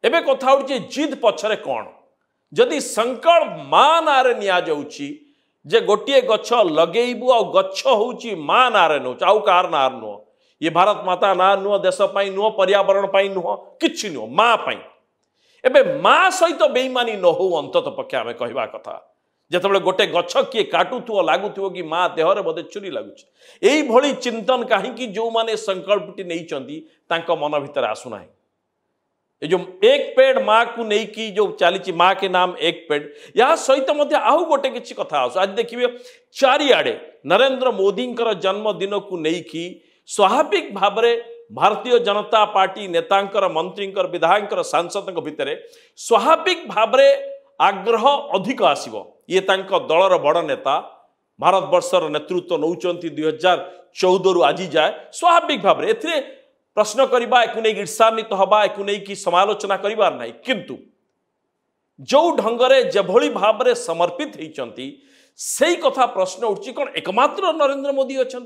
एबे कथा होची जिद पछरे कौन जदि संकल्प मां नारे निया जाउची जे गोटे गछ लगेबू आ गछ होची मां नारे नो आउ कार नार नो ये भारत माता ना नुह देश पाई नुह पर्यावरण पाई नुह किछि नुह मां पाई एबे मां सहित बेईमानी न हो अंतत पक्षे आमे कहवा कथा जेतबेले गोटे गछ किए काटुथुओ लागुथुओ कि मां देहरे बोधे छुरी लागुछि एई भली चिंतन काहीकि जो माने संकल्पटी नैचंती तांको मन भितर आसुना ये जो एक पेड़ माँ को नहीं की जो चली माँ के नाम एक पेड़ या सहित आहु गोटे किसी कथा आज देखिए चारिआडे नरेंद्र मोदी जन्मदिन को नहीं स्वाभाविक भाव में भारतीय जनता पार्टी नेतांकर मंत्रींकर विधायक सांसद भितर स्वाभाविक भाव में आग्रह अधिक आसिबो ये तांको दलर बड़ नेता भारत वर्षर नेतृत्व नौचंती 2014 रु आज जाए स्वाभाविक भाव में एथिरे प्रश्न करवा एक ईर्षान्वित हवा एक समालोचना करार ना किंतु जो ढंगरे जेभली भाव में समर्पित होती से कथा प्रश्न उठी कौन एकमात्र नरेंद्र मोदी अच्छा